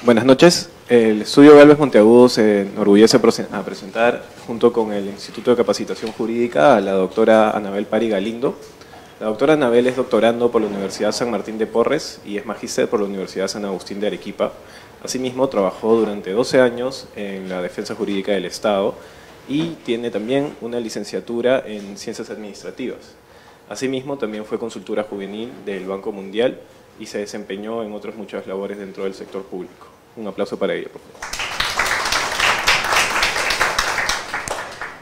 Buenas noches. El estudio Galvez Monteagudo se enorgullece a presentar, junto con el Instituto de Capacitación Jurídica, a la doctora Anabel Pari Galindo. La doctora Anabel es doctorando por la Universidad San Martín de Porres y es magíster por la Universidad San Agustín de Arequipa. Asimismo, trabajó durante 12 años en la Defensa Jurídica del Estado y tiene también una licenciatura en Ciencias Administrativas. Asimismo, también fue consultora juvenil del Banco Mundial y se desempeñó en otras muchas labores dentro del sector público. Un aplauso para ella, por favor.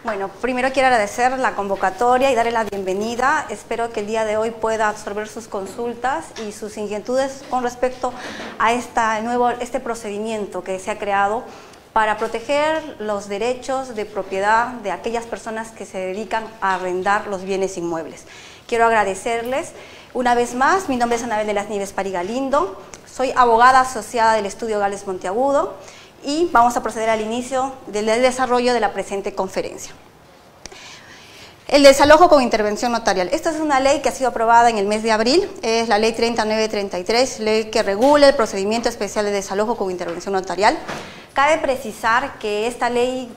Bueno, primero quiero agradecer la convocatoria y darle la bienvenida. Espero que el día de hoy pueda absorber sus consultas y sus inquietudes con respecto a este procedimiento que se ha creado para proteger los derechos de propiedad de aquellas personas que se dedican a arrendar los bienes inmuebles. Quiero agradecerles. Una vez más, mi nombre es Anabel de las Nieves Pari Galindo, soy abogada asociada del estudio Galvez Monteagudo y vamos a proceder al inicio del desarrollo de la presente conferencia. El desalojo con intervención notarial. Esta es una ley que ha sido aprobada en el mes de abril, es la ley 3933, ley que regula el procedimiento especial de desalojo con intervención notarial. Cabe precisar que esta ley,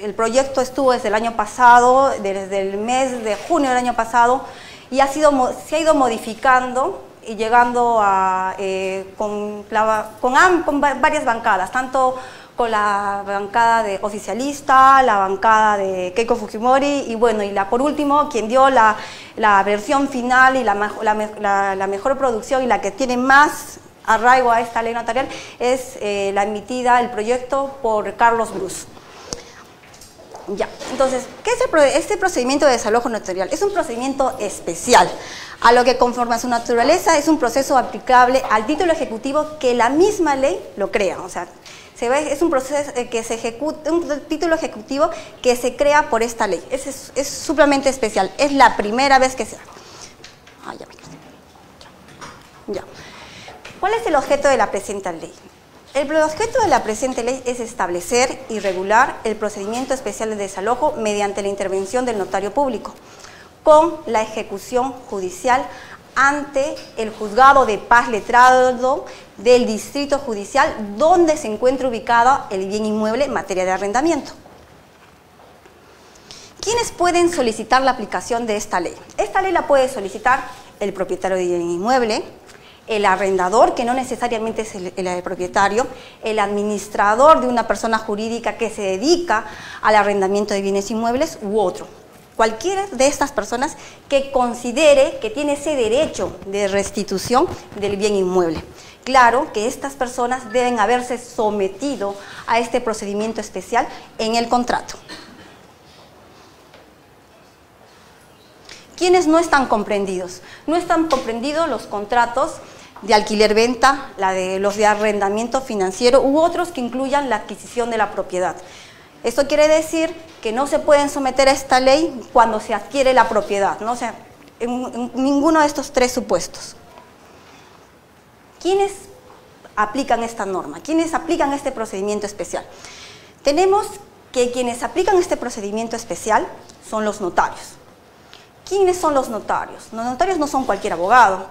el proyecto estuvo desde el año pasado, desde el mes de junio del año pasado, y se ha ido modificando y llegando a, con varias bancadas, tanto con la bancada de oficialista, la bancada de Keiko Fujimori y bueno, por último, quien dio la versión final y la mejor producción y la que tiene más arraigo a esta ley notarial es la emitida, el proyecto por Carlos Brus. Ya, entonces, ¿qué es este procedimiento de desalojo notarial? Es un procedimiento especial, a lo que conforme a su naturaleza es un proceso aplicable al título ejecutivo que la misma ley lo crea. O sea, es un proceso que se ejecuta, un título ejecutivo que se crea por esta ley. Es sumamente especial, es la primera vez que se... Ya. ¿Cuál es el objeto de la presente ley? El objeto de la presente ley es establecer y regular el procedimiento especial de desalojo mediante la intervención del notario público, con la ejecución judicial ante el juzgado de paz letrado del distrito judicial donde se encuentra ubicado el bien inmueble en materia de arrendamiento. ¿Quiénes pueden solicitar la aplicación de esta ley? Esta ley la puede solicitar el propietario del bien inmueble, el arrendador, que no necesariamente es el propietario, el administrador de una persona jurídica que se dedica al arrendamiento de bienes inmuebles u otro. Cualquiera de estas personas que considere que tiene ese derecho de restitución del bien inmueble. Claro que estas personas deben haberse sometido a este procedimiento especial en el contrato. ¿Quiénes no están comprendidos? No están comprendidos los contratos de alquiler-venta, los de arrendamiento financiero u otros que incluyan la adquisición de la propiedad. Esto quiere decir que no se pueden someter a esta ley cuando se adquiere la propiedad, ¿no? O sea, en ninguno de estos tres supuestos. ¿Quiénes aplican esta norma? ¿Quiénes aplican este procedimiento especial? Tenemos que quienes aplican este procedimiento especial son los notarios. ¿Quiénes son los notarios? Los notarios no son cualquier abogado.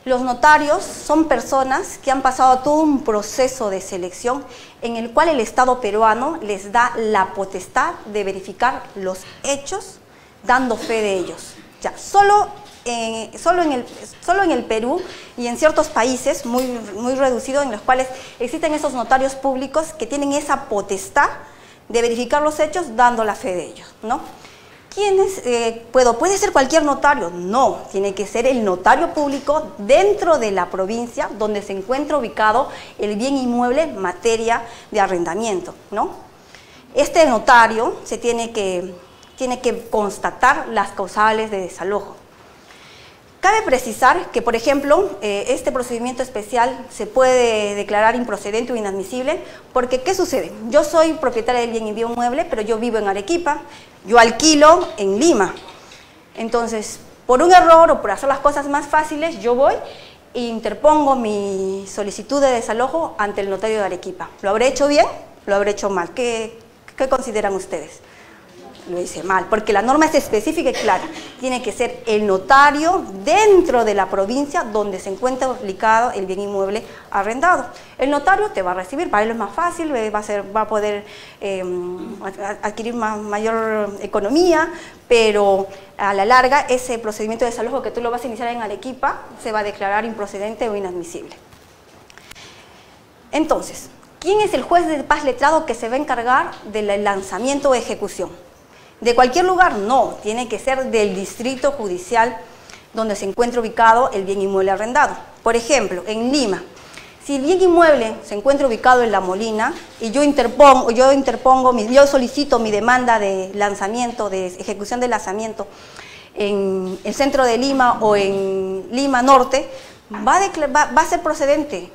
Los notarios son personas que han pasado todo un proceso de selección en el cual el Estado peruano les da la potestad de verificar los hechos dando fe de ellos. Ya, solo en el Perú y en ciertos países muy reducidos en los cuales existen esos notarios públicos que tienen esa potestad de verificar los hechos dando la fe de ellos, ¿no? ¿Puede ser cualquier notario? No, tiene que ser el notario público dentro de la provincia donde se encuentra ubicado el bien inmueble en materia de arrendamiento, ¿no? Este notario tiene que constatar las causales de desalojo. Cabe precisar que, por ejemplo, este procedimiento especial se puede declarar improcedente o inadmisible porque, ¿qué sucede? Yo soy propietaria del bien inmueble, pero yo vivo en Arequipa, yo alquilo en Lima. Entonces, por un error o por hacer las cosas más fáciles, yo voy e interpongo mi solicitud de desalojo ante el notario de Arequipa. ¿Lo habré hecho bien? ¿Lo habré hecho mal? ¿Qué consideran ustedes? lo hice mal, porque la norma es específica y clara. Tiene que ser el notario dentro de la provincia donde se encuentra ubicado el bien inmueble arrendado. El notario te va a recibir, para él es más fácil, va a poder adquirir mayor economía, pero a la larga ese procedimiento de desalojo que tú lo vas a iniciar en Arequipa se va a declarar improcedente o inadmisible. Entonces, ¿quién es el juez de paz letrado que se va a encargar del lanzamiento o ejecución? ¿De cualquier lugar? No, tiene que ser del distrito judicial donde se encuentra ubicado el bien inmueble arrendado. Por ejemplo, en Lima, si el bien inmueble se encuentra ubicado en La Molina y yo solicito mi demanda de lanzamiento, de ejecución de lanzamiento en el centro de Lima o en Lima Norte, va a ser procedente.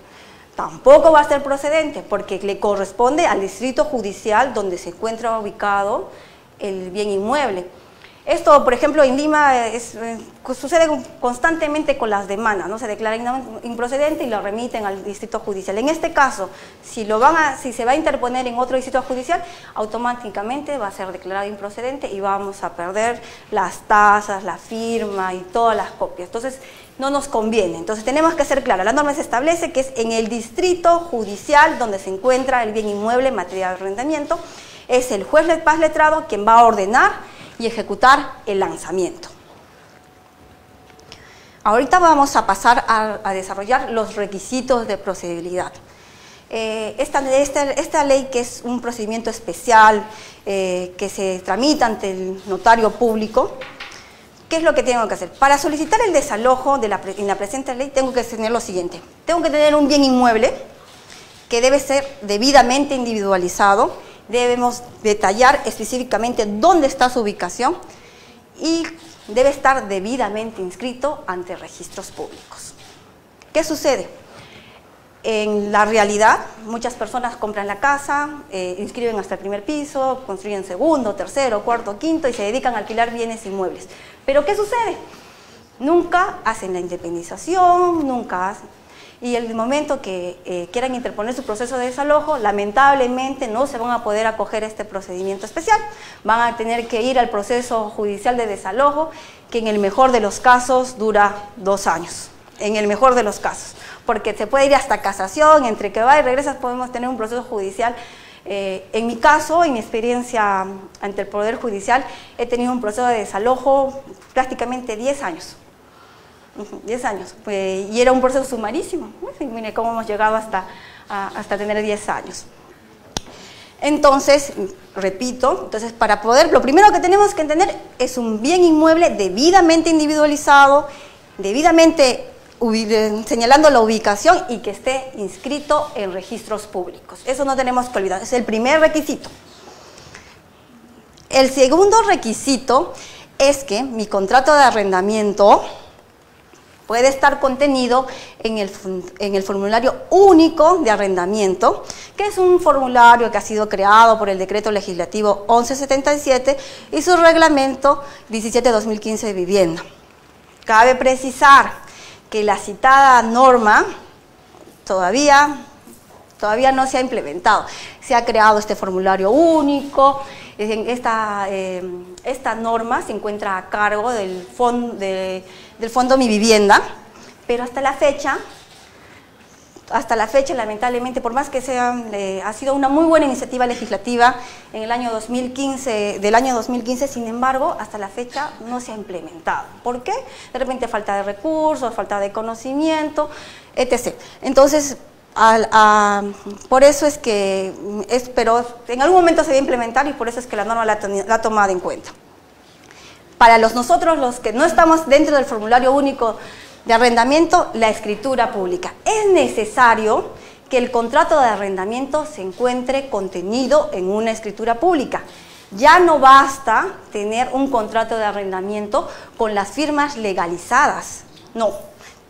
Tampoco va a ser procedente porque le corresponde al distrito judicial donde se encuentra ubicado el bien inmueble. Esto, por ejemplo, en Lima sucede constantemente con las demandas, ¿no? Se declara improcedente y lo remiten al distrito judicial. En este caso, si se va a interponer en otro distrito judicial, automáticamente va a ser declarado improcedente y vamos a perder las tasas, la firma y todas las copias. Entonces, no nos conviene. Entonces, tenemos que ser claros. La norma se establece que es en el distrito judicial donde se encuentra el bien inmueble en materia de arrendamiento. Es el juez de paz letrado quien va a ordenar y ejecutar el lanzamiento. Ahorita vamos a pasar a desarrollar los requisitos de procedibilidad. Esta ley, que es un procedimiento especial que se tramita ante el notario público, ¿qué es lo que tengo que hacer? Para solicitar el desalojo en la presente ley tengo que tener lo siguiente. Tengo que tener un bien inmueble que debe ser debidamente individualizado. Debemos detallar específicamente dónde está su ubicación y debe estar debidamente inscrito ante registros públicos. ¿Qué sucede? En la realidad, muchas personas compran la casa, inscriben hasta el primer piso, construyen segundo, tercero, cuarto, quinto y se dedican a alquilar bienes inmuebles. ¿Pero qué sucede? Nunca hacen la independización, nunca hacen... Y el momento que quieran interponer su proceso de desalojo, lamentablemente no se van a poder acoger a este procedimiento especial. Van a tener que ir al proceso judicial de desalojo, que en el mejor de los casos dura 2 años. En el mejor de los casos. Porque se puede ir hasta casación, entre que va y regresa podemos tener un proceso judicial. En mi caso, en mi experiencia ante el Poder Judicial, he tenido un proceso de desalojo prácticamente 10 años. 10 años, y era un proceso sumarísimo. Mire cómo hemos llegado hasta tener 10 años. Entonces, repito, lo primero que tenemos que entender es un bien inmueble debidamente individualizado, debidamente señalando la ubicación y que esté inscrito en registros públicos. Eso no tenemos que olvidar, es el primer requisito. El segundo requisito es que mi contrato de arrendamiento puede estar contenido en el formulario único de arrendamiento, que es un formulario que ha sido creado por el Decreto Legislativo 1177 y su reglamento 17/2015 de vivienda. Cabe precisar que la citada norma todavía no se ha implementado. Se ha creado este formulario único. Esta norma se encuentra a cargo del Fondo Mi Vivienda, pero hasta la fecha, lamentablemente, por más que ha sido una muy buena iniciativa legislativa en el año 2015, sin embargo, hasta la fecha no se ha implementado. ¿Por qué? De repente falta de recursos, falta de conocimiento, etc. Entonces, por eso es que, pero en algún momento se va a implementar y por eso es que la norma la ha tomado en cuenta. Para nosotros, los que no estamos dentro del formulario único de arrendamiento, la escritura pública. Es necesario que el contrato de arrendamiento se encuentre contenido en una escritura pública. Ya no basta tener un contrato de arrendamiento con las firmas legalizadas, no.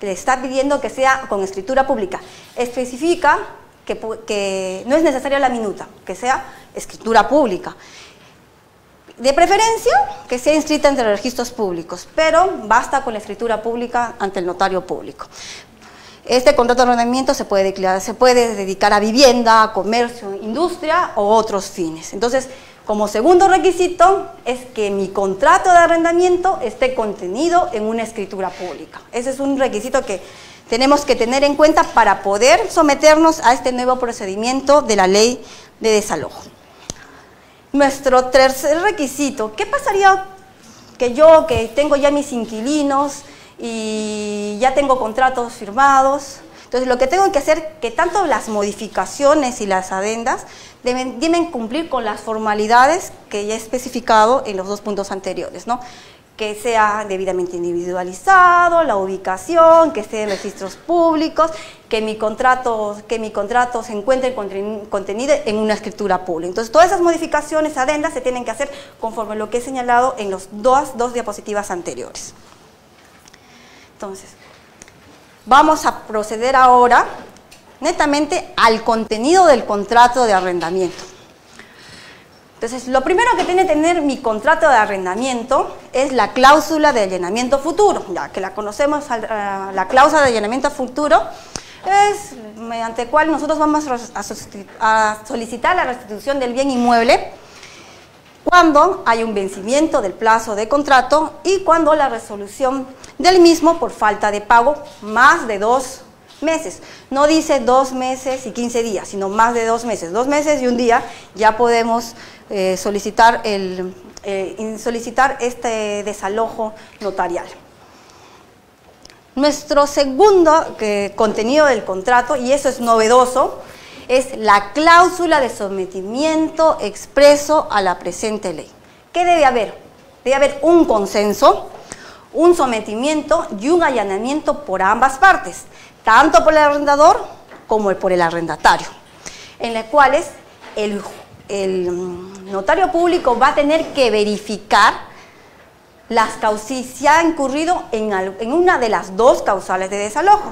Le está pidiendo que sea con escritura pública. Especifica que no es necesaria la minuta, que sea escritura pública. De preferencia, que sea inscrita entre registros públicos, pero basta con la escritura pública ante el notario público. Este contrato de arrendamiento se puede dedicar a vivienda, a comercio, industria o otros fines. Entonces, Como segundo requisito es que mi contrato de arrendamiento esté contenido en una escritura pública. Ese es un requisito que tenemos que tener en cuenta para poder someternos a este nuevo procedimiento de la ley de desalojo. Nuestro tercer requisito, ¿qué pasaría que yo, que tengo ya mis inquilinos y ya tengo contratos firmados? Entonces, lo que tengo que hacer es que tanto las modificaciones y las adendas deben cumplir con las formalidades que ya he especificado en los dos puntos anteriores, ¿no? Que sea debidamente individualizado, la ubicación, que esté en registros públicos, que mi contrato se encuentre contenido en una escritura pública. Entonces, todas esas modificaciones, adendas, se tienen que hacer conforme lo que he señalado en las dos diapositivas anteriores. Entonces, vamos a proceder ahora netamente al contenido del contrato de arrendamiento. Entonces, lo primero que tiene que tener mi contrato de arrendamiento es la cláusula de allanamiento futuro, ya que la conocemos, la cláusula de allanamiento futuro es mediante el cual nosotros vamos a solicitar la restitución del bien inmueble cuando hay un vencimiento del plazo de contrato y cuando la resolución del mismo por falta de pago más de 2 meses. No dice 2 meses y 15 días, sino más de 2 meses. 2 meses y un día ya podemos solicitar este desalojo notarial. Nuestro segundo contenido del contrato, y eso es novedoso, es la cláusula de sometimiento expreso a la presente ley. ¿Qué debe haber? Debe haber un consenso, un sometimiento y un allanamiento por ambas partes, tanto por el arrendador como por el arrendatario, en las cuales el notario público va a tener que verificar si se ha incurrido en una de las dos causales de desalojo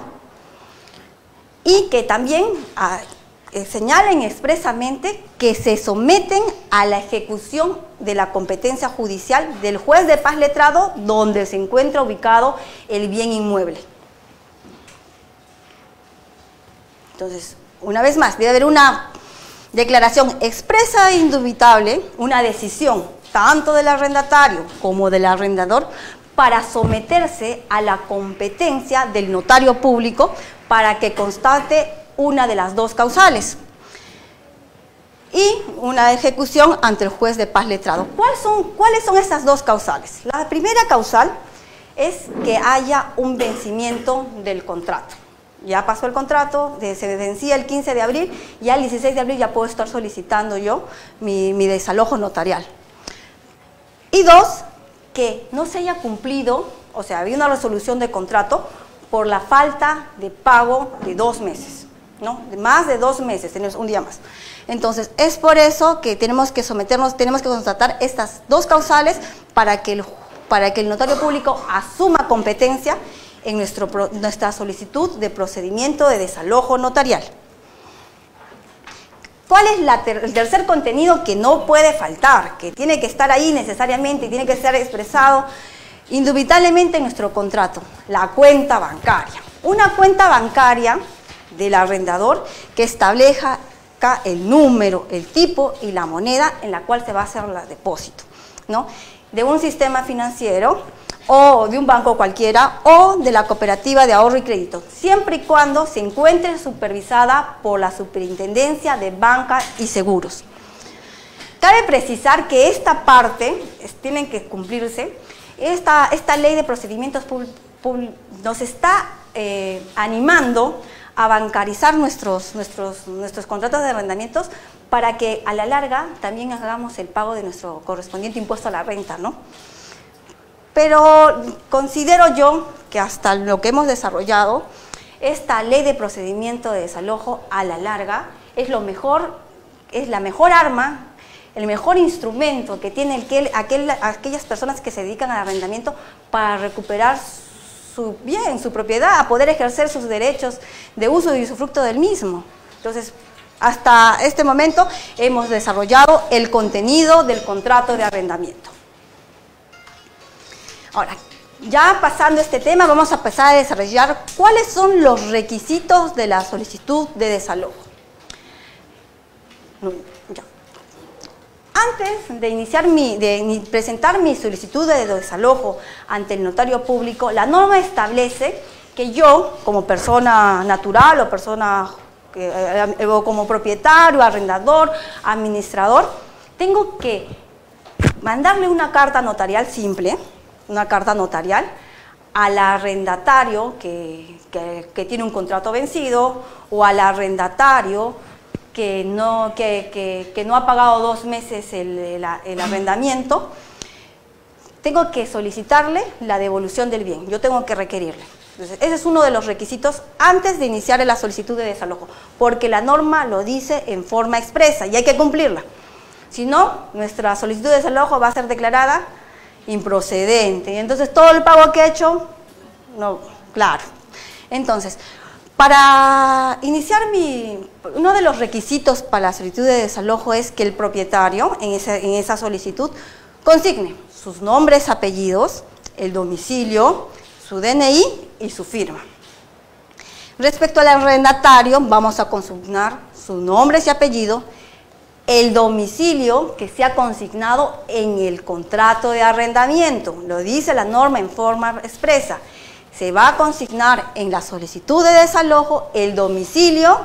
y que también señalen expresamente que se someten a la ejecución de la competencia judicial del juez de paz letrado donde se encuentra ubicado el bien inmueble. Entonces, una vez más, debe haber una declaración expresa e indubitable, una decisión tanto del arrendatario como del arrendador para someterse a la competencia del notario público para que constate una de las dos causales y una ejecución ante el juez de paz letrado. ¿Cuáles son esas dos causales? La primera causal es que haya un vencimiento del contrato. Ya pasó el contrato, se vencía el 15 de abril, ya el 16 de abril ya puedo estar solicitando yo mi desalojo notarial. Y dos, que no se haya cumplido, o sea, había una resolución de contrato por la falta de pago de 2 meses, ¿no? De más de 2 meses, tenemos un día más. Entonces, es por eso que tenemos que constatar estas dos causales para que el notario público asuma competencia en nuestra solicitud de procedimiento de desalojo notarial. ¿Cuál es el tercer contenido que no puede faltar, que tiene que estar ahí necesariamente y tiene que ser expresado indubitablemente en nuestro contrato? La cuenta bancaria. Una cuenta bancaria del arrendador que establezca el número, el tipo y la moneda en la cual se va a hacer el depósito, ¿no? De un sistema financiero o de un banco cualquiera o de la cooperativa de ahorro y crédito, siempre y cuando se encuentre supervisada por la Superintendencia de Banca y Seguros. Cabe precisar que esta parte tiene que cumplirse, esta ley de procedimientos nos está animando a bancarizar nuestros contratos de arrendamientos para que a la larga también hagamos el pago de nuestro correspondiente impuesto a la renta, ¿no? Pero considero yo que hasta lo que hemos desarrollado, esta ley de procedimiento de desalojo a la larga es la mejor arma, el mejor instrumento que tienen aquellas personas que se dedican al arrendamiento para recuperar su bien, su propiedad, a poder ejercer sus derechos de uso y usufructo del mismo. Entonces, hasta este momento hemos desarrollado el contenido del contrato de arrendamiento. Ahora, ya pasando este tema, vamos a empezar a desarrollar cuáles son los requisitos de la solicitud de desalojo. antes de iniciar presentar mi solicitud de desalojo ante el notario público, la norma establece que yo, como persona natural o o como propietario, arrendador, administrador, tengo que mandarle una carta notarial simple, una carta notarial, al arrendatario que tiene un contrato vencido o al arrendatario que no ha pagado 2 meses el arrendamiento. Tengo que solicitarle la devolución del bien, yo tengo que requerirle. Entonces, ese es uno de los requisitos antes de iniciar la solicitud de desalojo, porque la norma lo dice en forma expresa y hay que cumplirla. Si no, nuestra solicitud de desalojo va a ser declarada improcedente. Y entonces todo el pago que he hecho, no, claro. Entonces, para iniciar uno de los requisitos para la solicitud de desalojo es que el propietario en esa solicitud consigne sus nombres, apellidos, el domicilio, su DNI y su firma. Respecto al arrendatario, vamos a consignar sus nombres y apellidos, el domicilio que se ha consignado en el contrato de arrendamiento. Lo dice la norma en forma expresa. Se va a consignar en la solicitud de desalojo el domicilio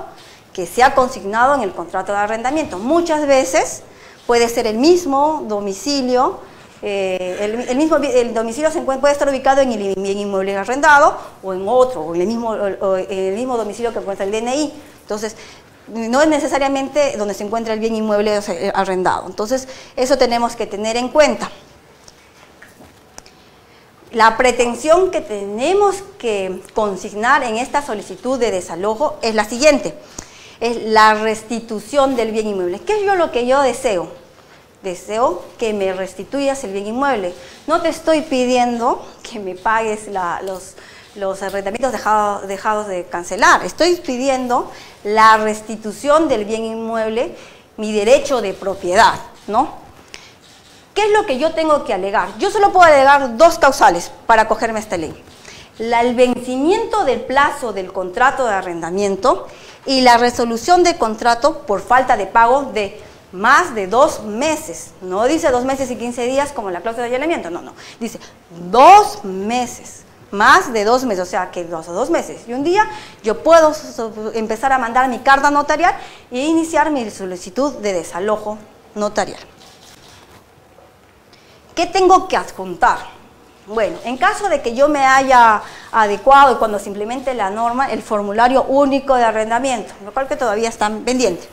que se ha consignado en el contrato de arrendamiento. Muchas veces puede ser el mismo domicilio, el domicilio puede estar ubicado en el bien inmueble arrendado o en otro, o en el mismo domicilio que encuentra el DNI. Entonces, no es necesariamente donde se encuentra el bien inmueble arrendado. Entonces, eso tenemos que tener en cuenta. La pretensión que tenemos que consignar en esta solicitud de desalojo es la siguiente: es la restitución del bien inmueble. ¿Qué es lo que yo deseo? Deseo que me restituyas el bien inmueble. No te estoy pidiendo que me pagues los arrendamientos dejados de cancelar. Estoy pidiendo la restitución del bien inmueble, mi derecho de propiedad, ¿no? ¿Qué es lo que yo tengo que alegar? Yo solo puedo alegar 2 causales para acogerme a esta ley: el vencimiento del plazo del contrato de arrendamiento y la resolución del contrato por falta de pago de más de 2 meses. No dice 2 meses y 15 días como la cláusula de allanamiento, no, dice 2 meses. Más de 2 meses, o sea que 2 meses y un día yo puedo empezar a mandar mi carta notarial e iniciar mi solicitud de desalojo notarial. ¿Qué tengo que adjuntar? Bueno, en caso de que yo me haya adecuado y cuando se implemente la norma, el formulario único de arrendamiento, lo cual que todavía está pendiente.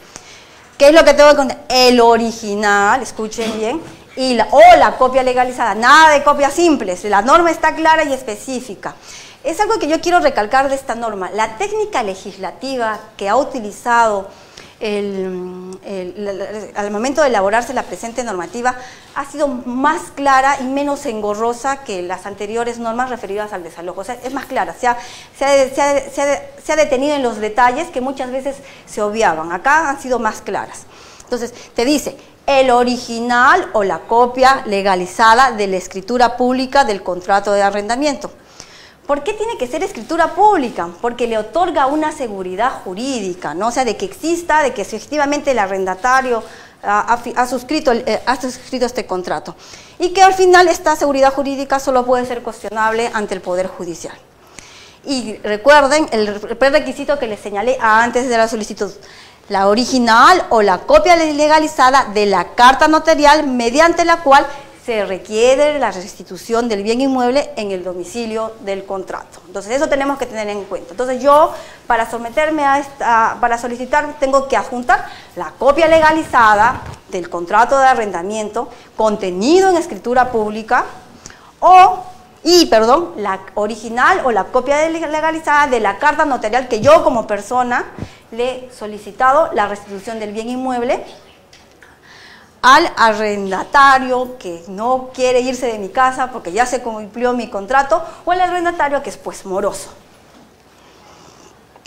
¿Qué es lo que tengo que contar? El original, escuchen bien, o la copia legalizada, nada de copias simples, la norma está clara y específica. Es algo que yo quiero recalcar de esta norma: la técnica legislativa que ha utilizado al momento de elaborarse la presente normativa ha sido más clara y menos engorrosa que las anteriores normas referidas al desalojo. O sea, es más clara, se ha detenido en los detalles que muchas veces se obviaban. Acá han sido más claras. Entonces, te dice el original o la copia legalizada de la escritura pública del contrato de arrendamiento. ¿Por qué tiene que ser escritura pública? Porque le otorga una seguridad jurídica, ¿no? O sea, de que exista, de que efectivamente el arrendatario ha suscrito este contrato. Y que al final esta seguridad jurídica solo puede ser cuestionable ante el Poder Judicial. Y recuerden el prerequisito que les señalé antes de la solicitud: la original o la copia legalizada de la carta notarial mediante la cual se requiere la restitución del bien inmueble en el domicilio del contrato. Entonces, eso tenemos que tener en cuenta. Entonces, yo, para someterme para solicitar, tengo que adjuntar la copia legalizada del contrato de arrendamiento contenido en escritura pública la original o la copia legalizada de la carta notarial que yo como persona le he solicitado la restitución del bien inmueble al arrendatario que no quiere irse de mi casa porque ya se cumplió mi contrato, o al arrendatario que es pues moroso.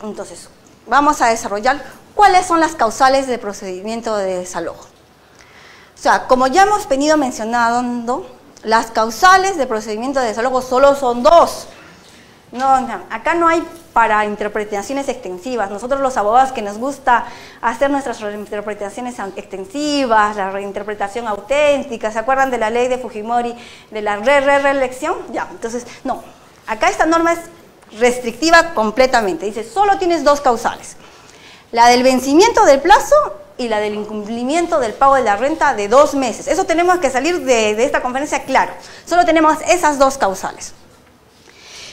Entonces, vamos a desarrollar cuáles son las causales de procedimiento de desalojo. O sea, como ya hemos venido mencionando, las causales de procedimiento de desalojo solo son 2. No, acá no hay para interpretaciones extensivas. Nosotros los abogados que nos gusta hacer nuestras reinterpretaciones extensivas, la reinterpretación auténtica, ¿se acuerdan de la ley de Fujimori, de la reelección? Ya, entonces, no. Acá esta norma es restrictiva completamente. Dice, solo tienes dos causales. La del vencimiento del plazo y la del incumplimiento del pago de la renta de 2 meses. Eso tenemos que salir de esta conferencia claro. Solo tenemos esas dos causales.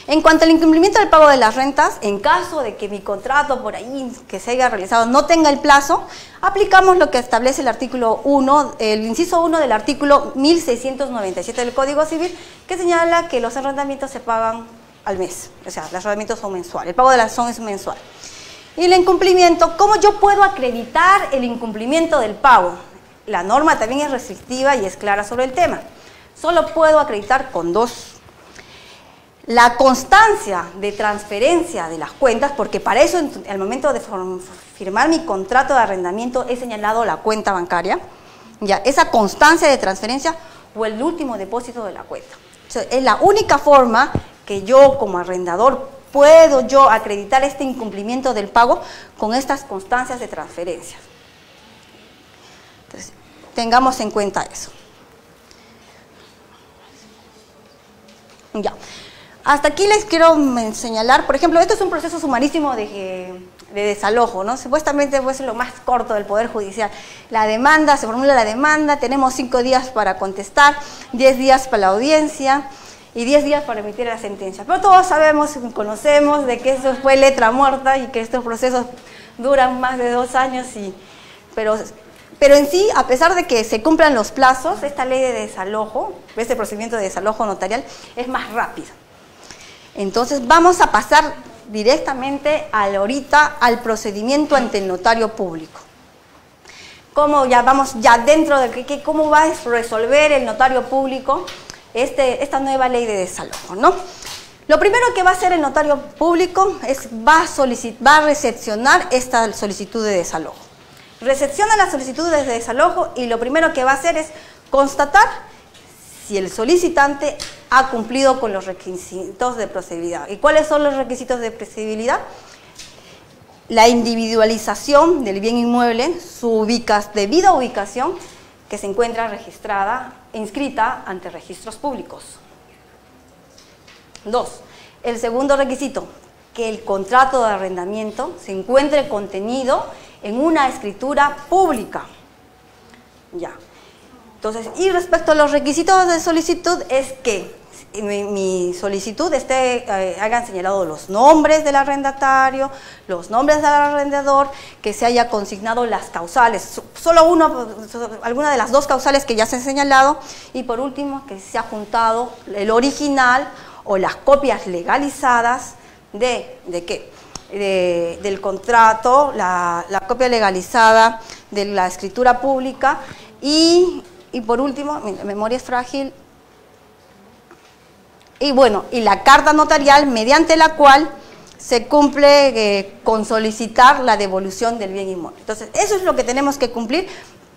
En cuanto al incumplimiento del pago de las rentas, en caso de que mi contrato por ahí que se haya realizado no tenga el plazo, aplicamos lo que establece el artículo 1, el inciso 1 del artículo 1697 del Código Civil, que señala que los arrendamientos se pagan al mes, o sea, los arrendamientos son mensuales, el pago de la razón es mensual. Y el incumplimiento, ¿cómo yo puedo acreditar el incumplimiento del pago? La norma también es restrictiva y es clara sobre el tema. Solo puedo acreditar con dos. La constancia de transferencia de las cuentas, porque para eso al momento de firmar mi contrato de arrendamiento he señalado la cuenta bancaria, ya, esa constancia de transferencia o el último depósito de la cuenta. O sea, es la única forma que yo como arrendador puedo yo acreditar este incumplimiento del pago con estas constancias de transferencia. Entonces, tengamos en cuenta eso. Ya. Hasta aquí les quiero señalar, por ejemplo, esto es un proceso sumarísimo de desalojo, ¿no? Supuestamente es lo más corto del Poder Judicial. La demanda, se formula la demanda, tenemos 5 días para contestar, 10 días para la audiencia y 10 días para emitir la sentencia. Pero todos sabemos, conocemos de que eso fue letra muerta y que estos procesos duran más de 2 años, pero en sí, a pesar de que se cumplan los plazos, esta ley de desalojo, este procedimiento de desalojo notarial es más rápido. Entonces vamos a pasar directamente ahorita al procedimiento ante el notario público. ¿Cómo ya vamos ya dentro de cómo va a resolver el notario público esta nueva ley de desalojo, ¿no? Lo primero que va a hacer el notario público es va a recepcionar esta solicitud de desalojo. Recepciona la solicitud de desalojo y lo primero que va a hacer es constatar si el solicitante ha cumplido con los requisitos de procedibilidad. ¿Y cuáles son los requisitos de procedibilidad? La individualización del bien inmueble, su debida ubicación, que se encuentra registrada e inscrita ante registros públicos. 2. El segundo requisito, que el contrato de arrendamiento se encuentre contenido en una escritura pública. Ya. Entonces, y respecto a los requisitos de solicitud, es que mi solicitud hayan señalado los nombres del arrendatario, los nombres del arrendador, que se haya consignado las causales, alguna de las 2 causales que ya se han señalado, y por último, que se ha juntado el original o las copias legalizadas ¿de qué? Del contrato, la copia legalizada de la escritura pública y por último, mi memoria es frágil, y bueno, y la carta notarial mediante la cual se cumple con solicitar la devolución del bien inmueble. Entonces, eso es lo que tenemos que cumplir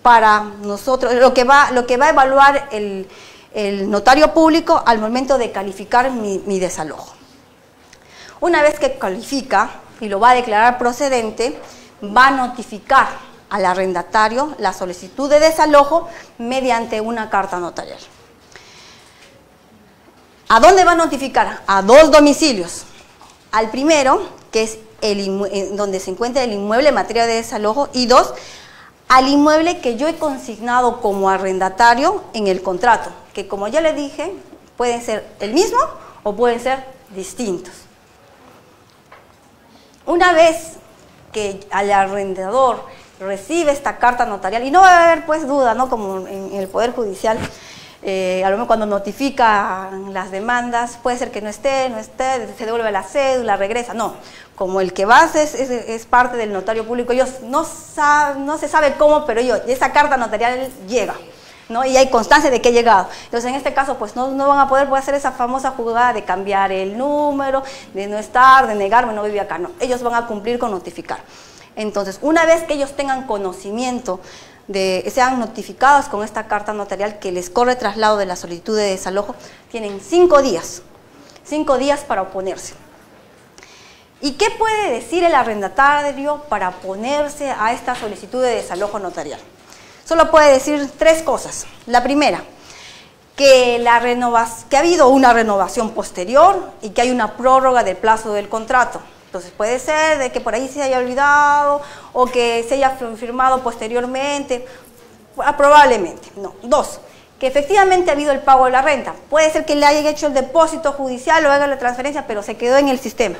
para nosotros, lo que va a evaluar el notario público al momento de calificar mi desalojo. Una vez que califica y lo va a declarar procedente, va a notificar al arrendatario la solicitud de desalojo mediante una carta notarial. ¿A dónde va a notificar? A 2 domicilios. Al primero, que es donde se encuentra el inmueble en materia de desalojo, y 2, al inmueble que yo he consignado como arrendatario en el contrato, que como ya le dije, pueden ser el mismo o pueden ser distintos. Una vez que al arrendador recibe esta carta notarial, y no va a haber pues duda, ¿no? Como en el Poder Judicial, a lo mejor cuando notifica las demandas, puede ser que no esté, se devuelve la cédula, regresa, no. Como el que va es parte del notario público, ellos no se sabe cómo, pero esa carta notarial llega, ¿no? Y hay constancia de que ha llegado. Entonces, en este caso, pues no van a poder hacer esa famosa jugada de cambiar el número, de no estar, de negarme, no vive acá, no. Ellos van a cumplir con notificar. Entonces, una vez que ellos tengan conocimiento, sean notificados con esta carta notarial que les corre traslado de la solicitud de desalojo, tienen 5 días para oponerse. ¿Y qué puede decir el arrendatario para oponerse a esta solicitud de desalojo notarial? Solo puede decir 3 cosas. La primera, que ha habido una renovación posterior y que hay una prórroga del plazo del contrato. Entonces puede ser de que por ahí se haya olvidado o que se haya firmado posteriormente, probablemente. No. 2, que efectivamente ha habido el pago de la renta. Puede ser que le hayan hecho el depósito judicial o haga la transferencia, pero se quedó en el sistema,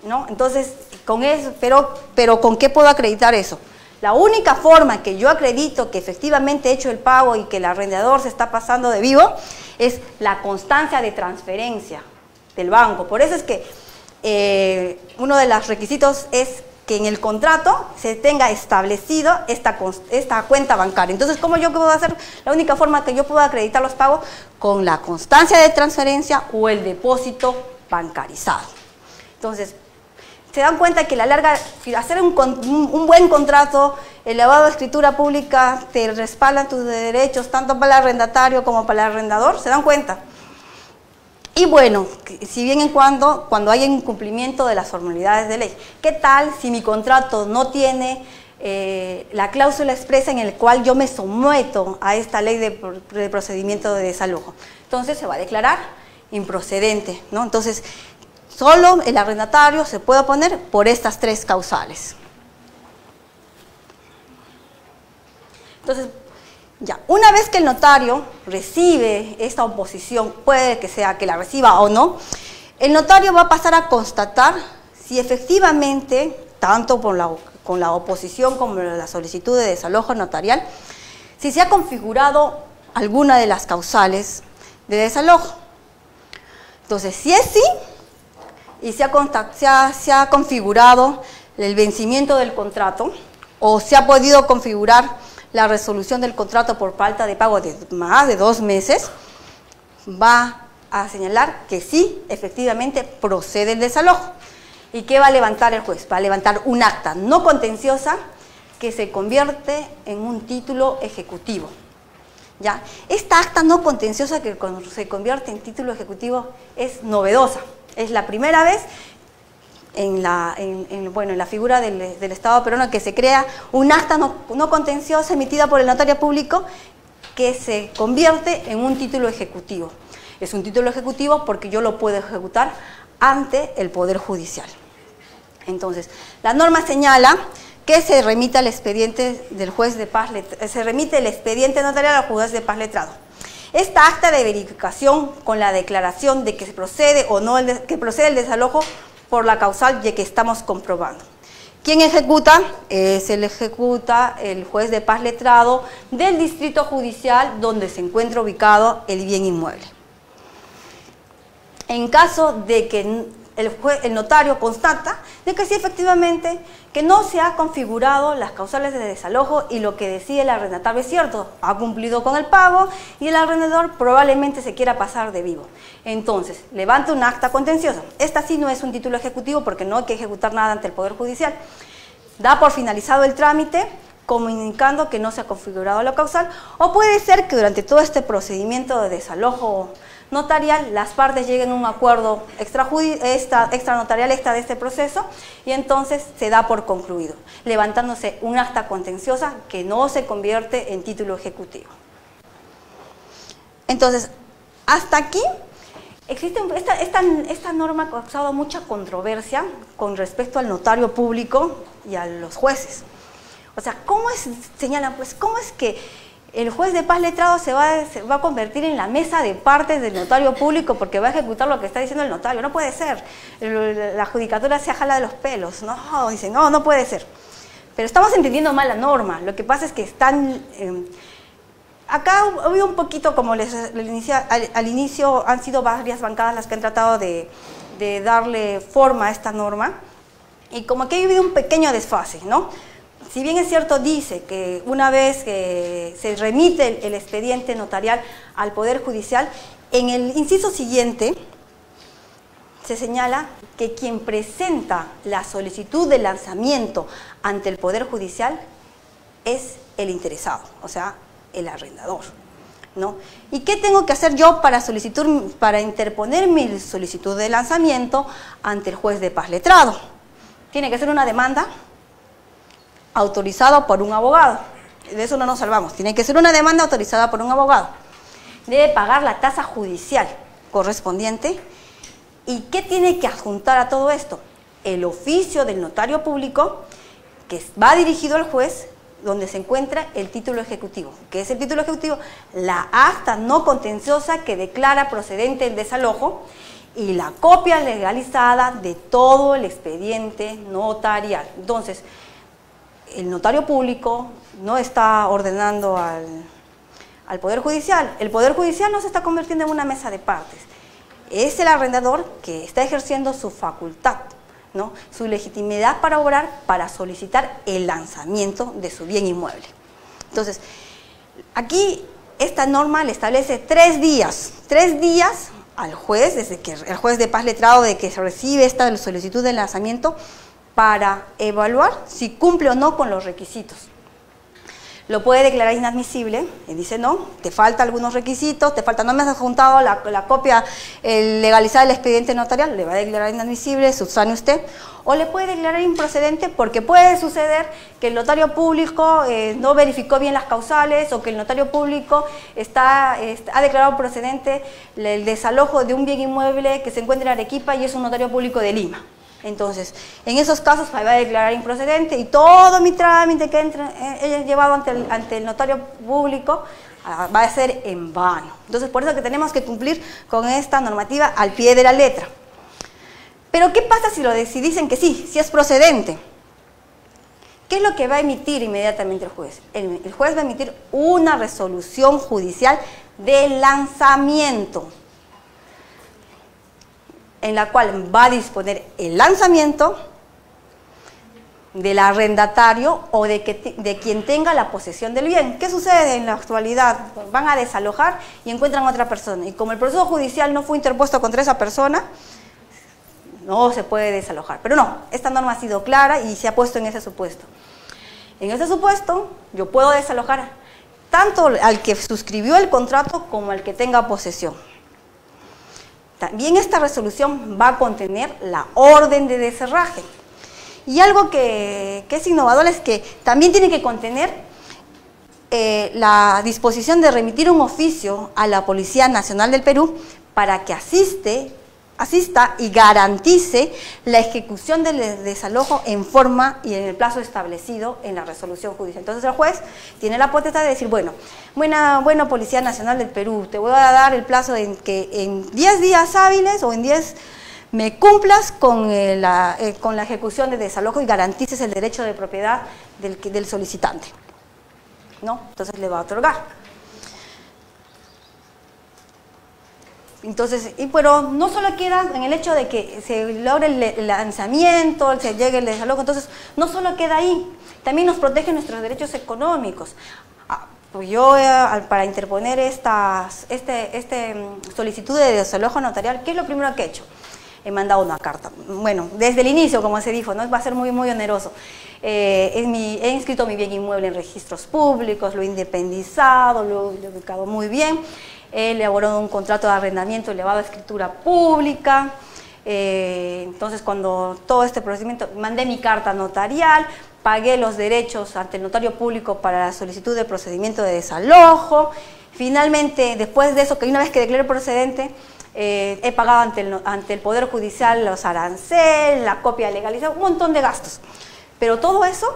¿no? Entonces, con eso, pero ¿con qué puedo acreditar eso? La única forma que yo acredito que efectivamente he hecho el pago y que el arrendador se está pasando de vivo es la constancia de transferencia del banco. Por eso es que uno de los requisitos es que en el contrato se tenga establecido esta cuenta bancaria. Entonces, ¿cómo yo puedo hacer? La única forma que yo puedo acreditar los pagos con la constancia de transferencia o el depósito bancarizado. Entonces, se dan cuenta que a la larga, hacer un buen contrato, el lavado de escritura pública te respaldan tus derechos, tanto para el arrendatario como para el arrendador, ¿se dan cuenta? Y bueno, si bien cuando hay incumplimiento de las formalidades de ley, ¿qué tal si mi contrato no tiene la cláusula expresa en la cual yo me someto a esta ley de procedimiento de desalojo? Entonces se va a declarar improcedente, ¿no? Entonces, solo el arrendatario se puede oponer por estas 3 causales. Entonces, ya, una vez que el notario recibe esta oposición, puede que sea que la reciba o no, el notario va a pasar a constatar si efectivamente, tanto con la oposición como la solicitud de desalojo notarial, si se ha configurado alguna de las causales de desalojo. Entonces, si es sí, y se ha configurado el vencimiento del contrato o se ha podido configurar la resolución del contrato por falta de pago de más de 2 meses, va a señalar que sí, efectivamente procede el desalojo. ¿Y qué va a levantar el juez? Va a levantar un acta no contenciosa que se convierte en un título ejecutivo. ¿Ya? Esta acta no contenciosa que se convierte en título ejecutivo es novedosa. Es la primera vez en la figura del Estado peruano que se crea un acta no contenciosa emitida por el notario público que se convierte en un título ejecutivo. Es un título ejecutivo porque yo lo puedo ejecutar ante el Poder Judicial. Entonces, la norma señala que se remite el expediente del juez de paz, se remite el expediente notarial al juez de paz letrado. Esta acta de verificación con la declaración de que se procede o no que procede el desalojo por la causal que estamos comprobando. ¿Quién ejecuta? Ejecuta el juez de paz letrado del distrito judicial donde se encuentra ubicado el bien inmueble. En caso de que el notario constata de que sí efectivamente que no se ha configurado las causales de desalojo y lo que decide el arrendatario es cierto, ha cumplido con el pago y el arrendador probablemente se quiera pasar de vivo. Entonces, levanta un acta contenciosa. Esta sí no es un título ejecutivo porque no hay que ejecutar nada ante el Poder Judicial. Da por finalizado el trámite comunicando que no se ha configurado la causal, o puede ser que durante todo este procedimiento de desalojo notarial las partes lleguen a un acuerdo extranotarial de este proceso y entonces se da por concluido, levantándose un acta contenciosa que no se convierte en título ejecutivo. Entonces, hasta aquí existe esta norma ha causado mucha controversia con respecto al notario público y a los jueces. O sea, señalan, pues, ¿cómo es que el juez de paz letrado se va a convertir en la mesa de partes del notario público porque va a ejecutar lo que está diciendo el notario? No puede ser. La judicatura se jala de los pelos. No, dicen, no puede ser. Pero estamos entendiendo mal la norma. Lo que pasa es que están... acá hubo un poquito, como al inicio han sido varias bancadas las que han tratado de darle forma a esta norma. Y como que ha habido un pequeño desfase, ¿no? Si bien es cierto, dice que una vez que se remite el expediente notarial al Poder Judicial, en el inciso siguiente se señala que quien presenta la solicitud de lanzamiento ante el Poder Judicial es el interesado, o sea, el arrendador. ¿no? ¿Y qué tengo que hacer yo para interponer mi solicitud de lanzamiento ante el juez de paz letrado? Tiene que ser una demanda autorizada por un abogado. De eso no nos salvamos. Tiene que ser una demanda autorizada por un abogado. Debe pagar la tasa judicial correspondiente. ¿Y qué tiene que adjuntar a todo esto? El oficio del notario público que va dirigido al juez, donde se encuentra el título ejecutivo. ¿Qué es el título ejecutivo? La acta no contenciosa que declara procedente el desalojo y la copia legalizada de todo el expediente notarial. Entonces, el notario público no está ordenando al Poder Judicial. El Poder Judicial no se está convirtiendo en una mesa de partes. Es el arrendador que está ejerciendo su facultad, ¿no? Su legitimidad para obrar, para solicitar el lanzamiento de su bien inmueble. Entonces, aquí esta norma le establece 3 días. 3 días al juez, desde que el juez de paz letrado de que se recibe esta solicitud de lanzamiento, para evaluar si cumple o no con los requisitos. Lo puede declarar inadmisible, y dice no, te faltan algunos requisitos, no me has adjuntado la copia legalizada del expediente notarial, le va a declarar inadmisible, subsane usted, o le puede declarar improcedente porque puede suceder que el notario público no verificó bien las causales o que el notario público ha declarado procedente el desalojo de un bien inmueble que se encuentra en Arequipa y es un notario público de Lima. Entonces, en esos casos va a declarar improcedente y todo mi trámite que he llevado ante el notario público va a ser en vano. Entonces, por eso que tenemos que cumplir con esta normativa al pie de la letra. Pero, ¿qué pasa si dicen que sí, si es procedente? ¿Qué es lo que va a emitir inmediatamente el juez? El juez va a emitir una resolución judicial de lanzamiento, en la cual va a disponer el lanzamiento del arrendatario o de quien tenga la posesión del bien. ¿Qué sucede en la actualidad? Van a desalojar y encuentran a otra persona. Y como el proceso judicial no fue interpuesto contra esa persona, no se puede desalojar. Pero no, esta norma ha sido clara y se ha puesto en ese supuesto. En ese supuesto, yo puedo desalojar tanto al que suscribió el contrato como al que tenga posesión. También esta resolución va a contener la orden de descerraje. Y algo que es innovador es que también tiene que contener la disposición de remitir un oficio a la Policía Nacional del Perú para que asista y garantice la ejecución del desalojo en forma y en el plazo establecido en la resolución judicial. Entonces el juez tiene la potestad de decir, bueno, Policía Nacional del Perú, te voy a dar el plazo en que en 10 días hábiles o en 10 me cumplas con la ejecución de desalojo y garantices el derecho de propiedad del solicitante, ¿no? Entonces le va a otorgar. Entonces, pero no solo queda en el hecho de que se logre el lanzamiento, se llegue el desalojo, entonces no solo queda ahí, también nos protege nuestros derechos económicos. Pues yo, para interponer esta solicitud de desalojo notarial, ¿qué es lo primero que he hecho? He mandado una carta. Bueno, desde el inicio, como se dijo, ¿no? Va a ser muy, muy oneroso. He inscrito mi bien inmueble en registros públicos, lo he independizado, lo he ubicado muy bien. He elaborado un contrato de arrendamiento elevado a escritura pública. Entonces, cuando todo este procedimiento, mandé mi carta notarial, pagué los derechos ante el notario público para la solicitud de procedimiento de desalojo. Finalmente, después de eso, que una vez que declaré procedente, he pagado ante el Poder Judicial los aranceles, la copia legalizada, un montón de gastos. Pero todo eso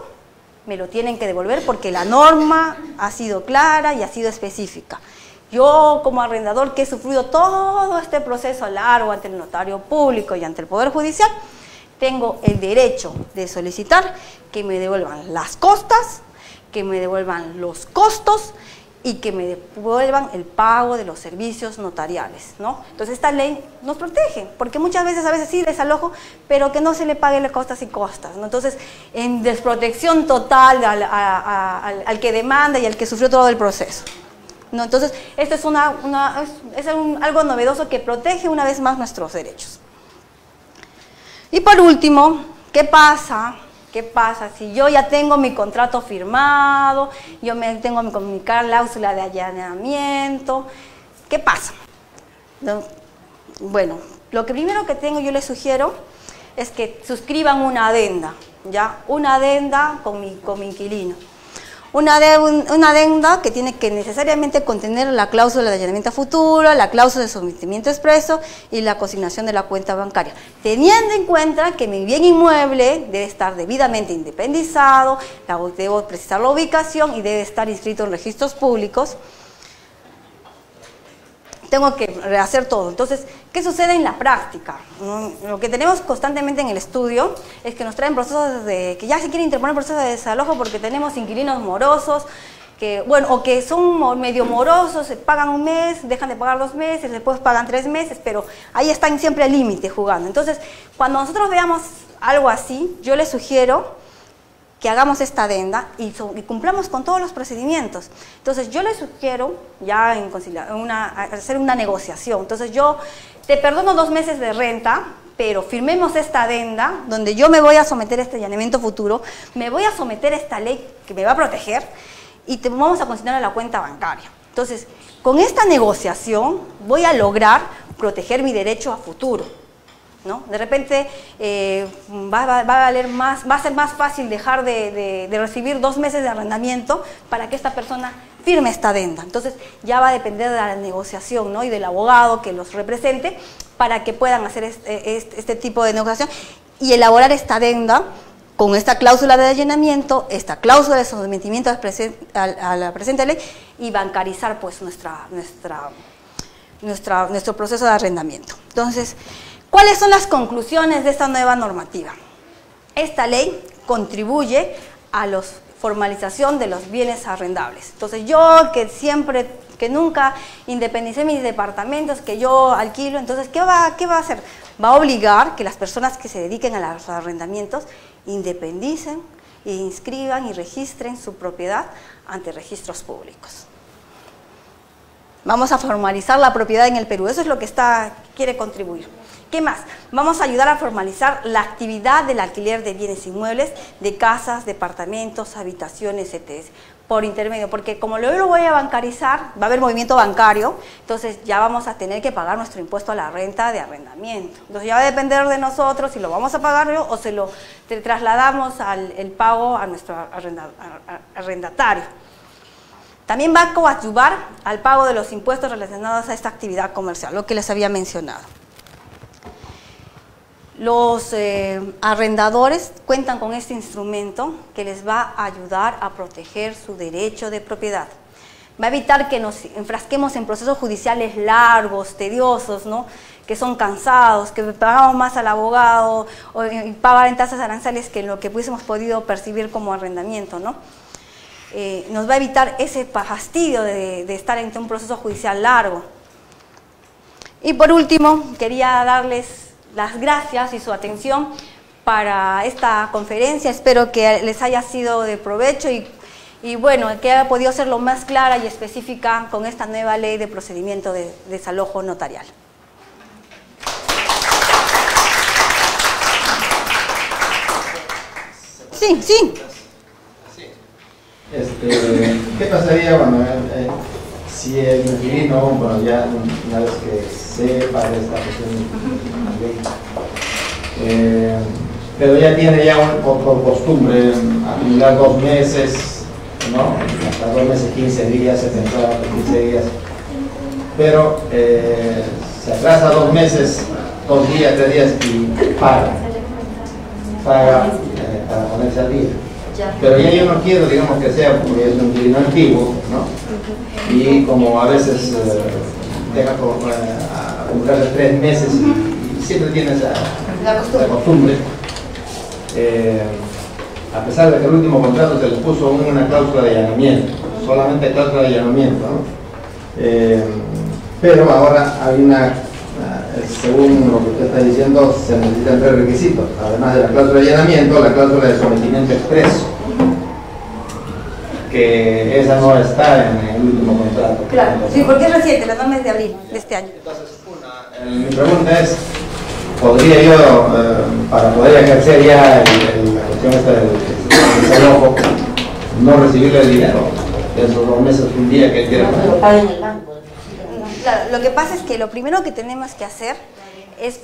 me lo tienen que devolver porque la norma ha sido clara y ha sido específica. Yo, como arrendador que he sufrido todo este proceso largo ante el notario público y ante el Poder Judicial, tengo el derecho de solicitar que me devuelvan las costas, que me devuelvan los costos y que me devuelvan el pago de los servicios notariales, ¿no? Entonces esta ley nos protege, porque muchas veces, sí desalojo, pero que no se le pague las costas y costas, ¿no? Entonces, en desprotección total al que demanda y al que sufrió todo el proceso, ¿no? Entonces, esto es algo novedoso que protege una vez más nuestros derechos. Y por último, ¿qué pasa ¿Qué pasa? Si yo ya tengo mi contrato firmado, tengo mi cláusula de allanamiento, ¿qué pasa? Bueno, lo que primero que yo les sugiero es que suscriban una adenda, ¿ya? Una adenda con mi inquilino. Una adenda que tiene que necesariamente contener la cláusula de allanamiento a futuro, la cláusula de sometimiento expreso y la consignación de la cuenta bancaria. Teniendo en cuenta que mi bien inmueble debe estar debidamente independizado, debo precisar la ubicación y debe estar inscrito en registros públicos. Tengo que rehacer todo. Entonces, ¿qué sucede en la práctica? Lo que tenemos constantemente en el estudio es que nos traen procesos que ya se quiere interponer procesos de desalojo porque tenemos inquilinos morosos, o que son medio morosos, se pagan un mes, dejan de pagar 2 meses, después pagan 3 meses, pero ahí están siempre al límite jugando. Entonces, cuando nosotros veamos algo así, yo les sugiero que hagamos esta adenda y cumplamos con todos los procedimientos. Entonces yo les sugiero ya hacer una negociación. Entonces yo te perdono 2 meses de renta, pero firmemos esta adenda donde yo me voy a someter a este allanamiento futuro, me voy a someter a esta ley que me va a proteger y te vamos a consignar a la cuenta bancaria. Entonces, con esta negociación voy a lograr proteger mi derecho a futuro, ¿no? De repente va a valer más, va a ser más fácil dejar de recibir 2 meses de arrendamiento para que esta persona firme esta adenda. Entonces ya va a depender de la negociación, ¿no? Y del abogado que los represente para que puedan hacer este tipo de negociación y elaborar esta adenda con esta cláusula de allanamiento, esta cláusula de sometimiento a la presente ley y bancarizar pues nuestro proceso de arrendamiento. Entonces, ¿cuáles son las conclusiones de esta nueva normativa? Esta ley contribuye a la formalización de los bienes arrendables. Entonces yo que nunca independicé mis departamentos, que yo alquilo, entonces ¿qué va a hacer? Va a obligar que las personas que se dediquen a los arrendamientos independicen, e inscriban y registren su propiedad ante registros públicos. Vamos a formalizar la propiedad en el Perú, eso es lo que quiere contribuir. ¿Qué más? Vamos a ayudar a formalizar la actividad del alquiler de bienes inmuebles, de casas, departamentos, habitaciones, etc. por intermedio, porque como yo lo voy a bancarizar, va a haber movimiento bancario, entonces ya vamos a tener que pagar nuestro impuesto a la renta de arrendamiento. Entonces ya va a depender de nosotros si lo vamos a pagar o se lo trasladamos el pago a nuestro arrendatario. También va a coadyuvar al pago de los impuestos relacionados a esta actividad comercial, lo que les había mencionado. Los arrendadores cuentan con este instrumento que les va a ayudar a proteger su derecho de propiedad. Va a evitar que nos enfrasquemos en procesos judiciales largos, tediosos, ¿no? Que son cansados, que pagamos más al abogado y pagar en tasas arancelarias que lo que hubiésemos podido percibir como arrendamiento, ¿no? Nos va a evitar ese fastidio de estar en un proceso judicial largo. Y por último, quería darles las gracias y su atención para esta conferencia. Espero que les haya sido de provecho y bueno, que haya podido ser lo más clara y específica con esta nueva ley de procedimiento de desalojo notarial. Sí. ¿Qué pasaría cuando si el inquilino, bueno, ya una vez que sepa de esta cuestión de ley, pero ya tiene por costumbre acumular 2 meses, ¿no? Hasta 2 meses, 15 días, 15 días, pero se atrasa 2 meses, 2 días, 3 días y paga para ponerse al día. Pero ya yo no quiero, digamos, que sea porque es un inquilino antiguo, ¿no? Y como a veces deja acumularse 3 meses y siempre tiene esa costumbre. A pesar de que el último contrato se le puso una cláusula de allanamiento, solamente cláusula de allanamiento, ¿no? Pero ahora hay según lo que usted está diciendo, se necesitan 3 requisitos, además de la cláusula de allanamiento, la cláusula de sometimiento expreso, que esa no está en el último contrato. Claro, sí, porque es reciente, la norma es de abril de este año. Entonces, mi pregunta es, ¿podría yo, para poder ejercer ya la cuestión cuestión esta del desalojo, no recibirle el dinero de esos 2 meses, un día que él quiera poner. Claro, lo que pasa es que lo primero que tenemos que hacer es,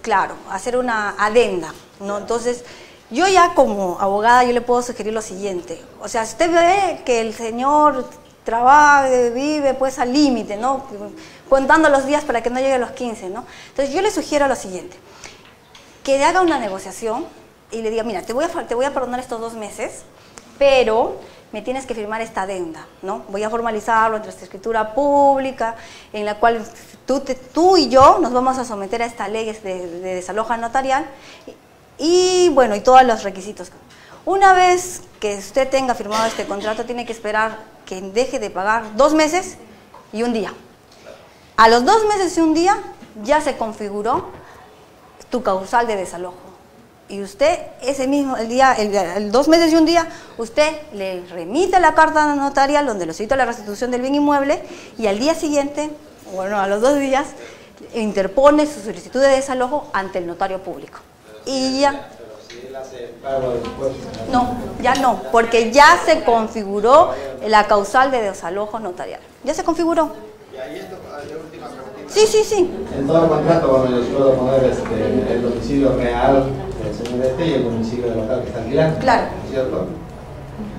claro, hacer una adenda, ¿no? Entonces, yo ya como abogada, yo le puedo sugerir lo siguiente. O sea, si usted ve que el señor trabaja, vive pues al límite, ¿no? Contando los días para que no llegue a los 15, ¿no? Entonces, yo le sugiero lo siguiente. Que haga una negociación y le diga, mira, te voy a perdonar estos 2 meses, pero me tienes que firmar esta adenda, ¿no? Voy a formalizarlo entre esta escritura pública, en la cual tú y yo nos vamos a someter a esta ley de desalojo notarial y, bueno, y todos los requisitos. Una vez que usted tenga firmado este contrato, tiene que esperar que deje de pagar 2 meses y 1 día. A los 2 meses y 1 día ya se configuró tu causal de desalojo. Y usted, ese mismo, el 2 meses y 1 día, usted le remite la carta notarial donde lo cita la restitución del bien inmueble y al día siguiente, bueno, a los 2 días, interpone su solicitud de desalojo ante el notario público. Y ya... No, ya no, porque ya se configuró la causal de desalojo notarial. Ya se configuró. Sí, sí, sí. En todo contrato, bueno, yo puedo poner el domicilio real del señor este y el domicilio del local que está alquilando. Claro. ¿Cierto?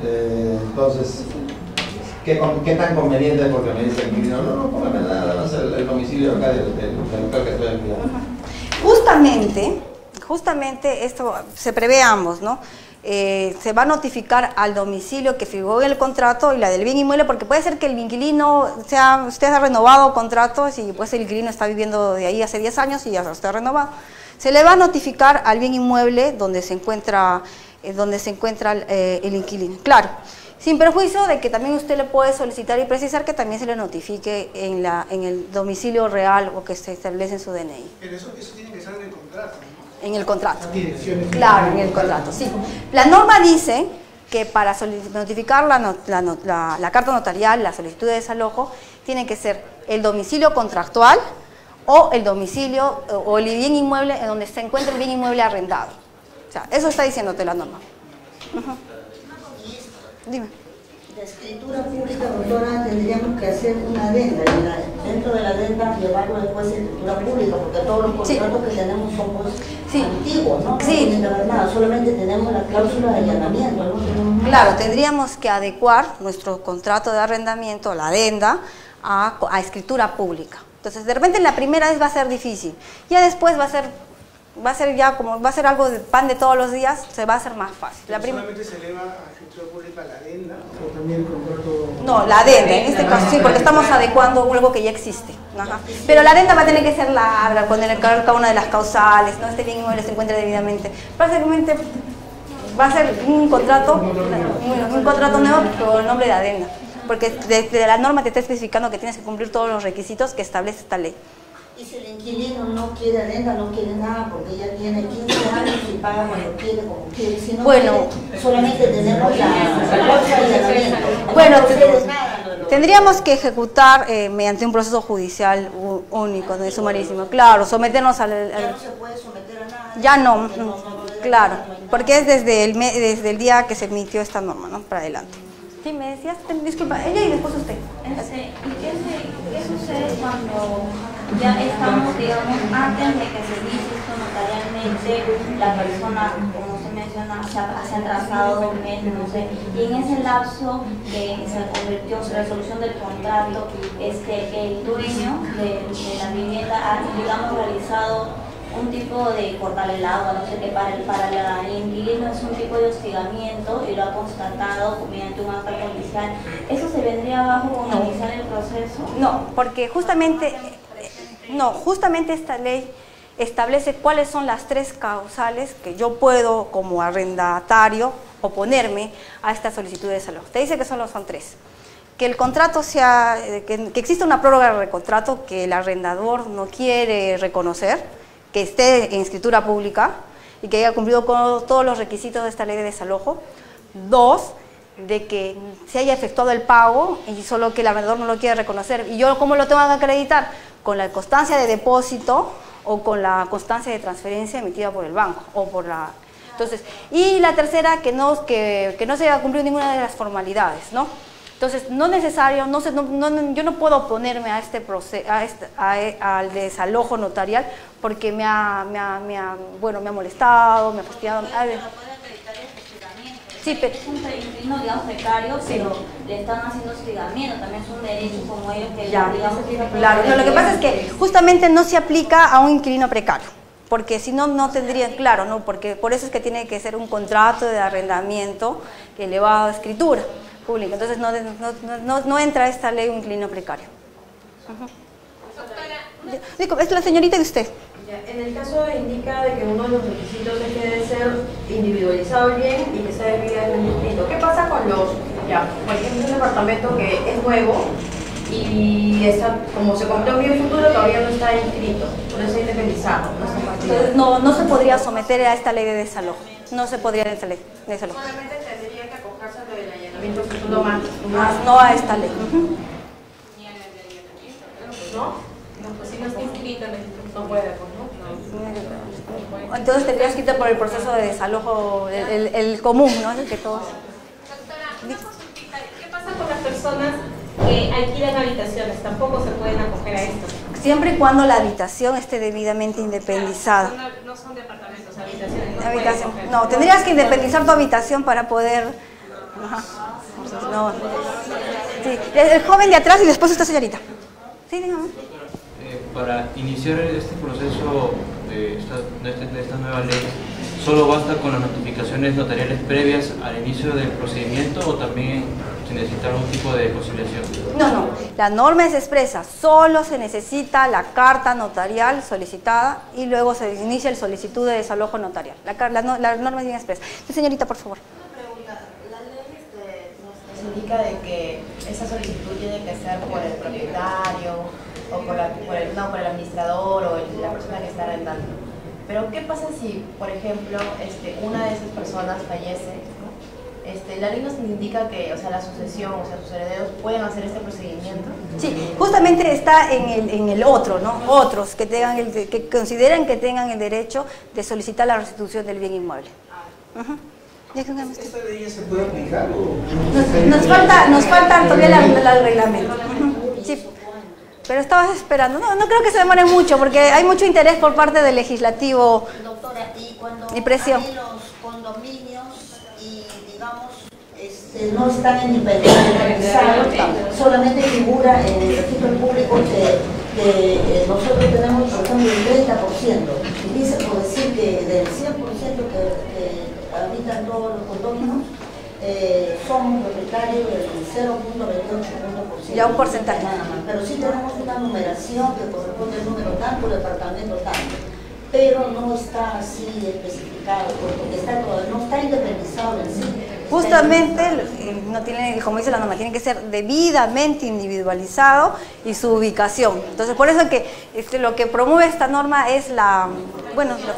Entonces, ¿qué tan conveniente es? Porque me dice el inquilino, no, póngame nada más el domicilio acá del local que estoy alquilando. Justamente esto se prevé ambos, ¿no? Se va a notificar al domicilio que figuró en el contrato y la del bien inmueble, porque puede ser que el inquilino, usted ha renovado contratos y pues el inquilino está viviendo de ahí hace 10 años y ya está renovado. Se le va a notificar al bien inmueble donde se encuentra el inquilino. Claro, sin perjuicio de que también usted le puede solicitar y precisar que también se le notifique en el domicilio real o que se establece en su DNI. Pero eso tiene que estar en el contrato, ¿no? En el contrato. Claro, en el contrato, sí. La norma dice que para notificar la carta notarial, la solicitud de desalojo, tiene que ser el domicilio contractual o el domicilio o el bien inmueble en donde se encuentra el bien inmueble arrendado. O sea, eso está diciéndote la norma. Dime. La escritura pública, doctora, tendríamos que hacer una adenda, dentro de la adenda llevarlo después a escritura pública, porque todos los contratos que tenemos son antiguos, ¿no? No tienen que ver nada, solamente tenemos la cláusula de allanamiento, ¿no? Claro, tendríamos que adecuar nuestro contrato de arrendamiento, la adenda, a escritura pública. Entonces, de repente la primera vez va a ser difícil, ya después va a ser algo de pan de todos los días, se va a hacer más fácil. ¿Solamente se eleva a escritura pública la adenda o también el contrato? No, la adenda, en este caso sí, porque estamos adecuando algo que ya existe. Ajá. Pero la adenda va a tener que ser larga, poner cada una de las causales, ¿no? Este bien inmueble se encuentra debidamente. Básicamente va a ser un contrato nuevo con el nombre de adenda, porque desde la norma te está especificando que tienes que cumplir todos los requisitos que establece esta ley. Y si el inquilino no quiere adenda, no quiere nada, porque ya tiene 15 años y paga cuando quiere, como quiere. Si no bueno, quiere, solamente tenemos la bolsa de allanamiento. Bueno, tendríamos que ejecutar mediante un proceso judicial único, de sumarísimo. Claro, someternos al... Ya no se puede someter a nada. Ya no, claro, porque es desde el día que se emitió esta norma, ¿no? Para adelante. Sí, me decías, disculpa, ella y después usted. ¿Y qué sucede cuando ya estamos, digamos, antes de que se inicie esto notarialmente, la persona, como se menciona, se ha atrasado 2 meses, no sé, y en ese lapso que se convirtió en resolución del contrato, el dueño de la vivienda ha, digamos, realizado un tipo de cortar el agua, no sé qué, para el inquilino es un tipo de hostigamiento y lo ha constatado mediante un acta policial. ¿Eso se vendría abajo con iniciar el proceso? No, porque justamente esta ley establece cuáles son las 3 causales que yo puedo como arrendatario oponerme a esta solicitud de desalojo. Te dice que solo son 3. Que el contrato sea, que exista una prórroga de contrato que el arrendador no quiere reconocer, que esté en escritura pública y que haya cumplido con todos los requisitos de esta ley de desalojo. 2, de que se haya efectuado el pago y solo que el arrendador no lo quiere reconocer. ¿Y yo cómo lo tengo que acreditar? Con la constancia de depósito o con la constancia de transferencia emitida por el banco o por Entonces, y la tercera, que no se haya cumplido ninguna de las formalidades, ¿no? Entonces, no es necesario, yo no puedo oponerme a este proceso, al desalojo notarial porque me ha molestado, me ha fastidiado. Sí, pero es un inquilino, digamos, precario, sí, pero le están haciendo hostigamiento, también es un derecho como ellos que ya, digamos, claro, pero lo que pasa es que justamente no se aplica a un inquilino precario, porque si no, no tendrían, claro, ¿no? Porque por eso es que tiene que ser un contrato de arrendamiento elevado a escritura pública, entonces no entra esta ley un inquilino precario. Es la señorita de usted. En el caso indica de que uno de los requisitos es que debe ser individualizado el bien y que sea debidamente inscrito. ¿Qué pasa con por ejemplo, un departamento que es nuevo y está, como se compró en bien futuro, todavía no está inscrito, no está independizado, no está partido? Entonces no se podría someter a esta ley de desalojo, no se podría esta ley de desalojo. Solamente tendría que acogerse a lo del allanamiento futuro más no a esta ley. Ni a la de allanamiento, ¿no? Pues si no está inscrito, no puede, pues, ¿no? Entonces tendrías que irte por el proceso de desalojo, el común, ¿no? El que todos... Doctora, una consultita. ¿Qué pasa con las personas que alquilan habitaciones? Tampoco se pueden acoger a esto. Siempre y cuando la habitación esté debidamente independizada. No son departamentos, habitaciones. Habitación. No, tendrías que independizar tu habitación para poder... Ajá. No. Sí. El joven de atrás y después esta señorita. Sí, dígame. Para iniciar este proceso de esta nueva ley, ¿solo basta con las notificaciones notariales previas al inicio del procedimiento o también se necesita algún tipo de conciliación? No, la norma es expresa, solo se necesita la carta notarial solicitada y luego se inicia el solicitud de desalojo notarial. La norma es bien expresa. Sí, señorita, por favor. Una pregunta, la ley nos indica de que esa solicitud tiene que ser por el propietario o por el administrador o la persona que está arrendando. Pero ¿qué pasa si, por ejemplo, una de esas personas fallece, ¿no? La ley nos indica que, o sea, la sucesión, o sea, sus herederos pueden hacer este procedimiento? Sí, justamente está en el otro, ¿no? Otros que consideren que tengan el derecho de solicitar la restitución del bien inmueble. ¿Esta ley ya se puede aplicar o...? Nos falta todavía el reglamento. Sí. Pero estabas esperando. No creo que se demore mucho porque hay mucho interés por parte del legislativo. Doctora, y presión. Los condominios y digamos no están independizados, solamente figura en el registro público que nosotros tenemos, por ejemplo, el 30%. Y dice por decir que del 100% que habitan todos los condominios, somos propietarios del 0.28%. Ya un porcentaje. Pero sí tenemos una numeración que corresponde al número tanto, departamento tanto, pero no está así especificado, porque no está independizado en sí. Justamente, no tiene, como dice la norma, tiene que ser debidamente individualizado y su ubicación. Entonces, por eso que lo que promueve esta norma es la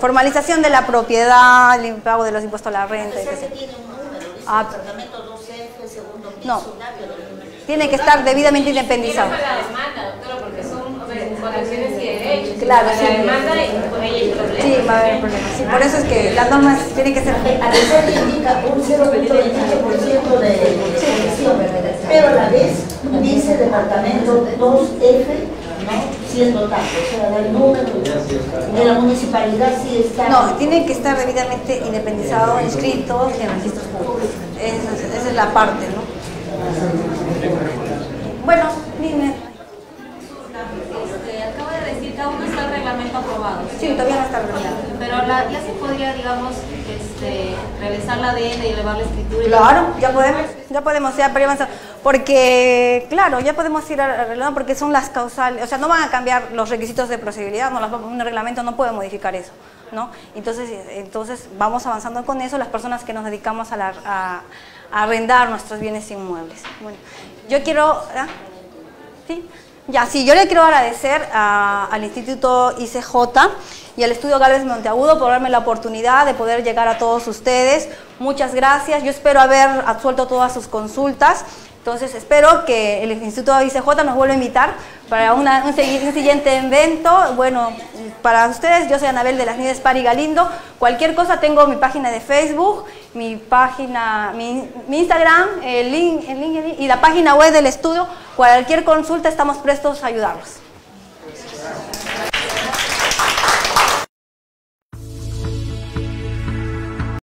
formalización de la propiedad, el pago de los impuestos a la renta, etc. Departamento 2F, segundo piso, no, tiene que estar debidamente independizado. La demanda, doctora, porque son conexiones y derechos. Claro, la demanda y por ahí hay problemas. Sí, va a haber problemas. Sí, por eso es que las normas tienen que ser... A veces indica un 0.28% de conexión, pero a la vez dice departamento 2F, ¿no? Siendo tanto, o sea, el número de la municipalidad sí está... No, tienen que estar debidamente independizados, inscritos en registros públicos. Esa es la parte, ¿no? Bueno, dime. Acaba de decir que aún no está el reglamento aprobado. Sí, todavía no está reglamento. Pero ya se podría, digamos, realizar la adenda y elevar la escritura. Claro, ya podemos ir avanzando. Porque, claro, ya podemos ir arreglando porque son las causales, o sea, no van a cambiar los requisitos de procedibilidad, un reglamento no puede modificar eso, ¿no? Entonces vamos avanzando con eso, las personas que nos dedicamos a arrendar nuestros bienes inmuebles. Bueno, yo quiero, ¿sí? Yo le quiero agradecer al Instituto ICJ y al Estudio Gálvez Monteagudo por darme la oportunidad de poder llegar a todos ustedes. Muchas gracias, yo espero haber absuelto todas sus consultas. Entonces espero que el Instituto ICJ nos vuelva a invitar para un siguiente evento. Bueno, para ustedes, yo soy Anabel de las Nieves Pari Galindo. Cualquier cosa, tengo mi página de Facebook, mi Instagram, el link y la página web del estudio. Cualquier consulta, estamos prestos a ayudarlos.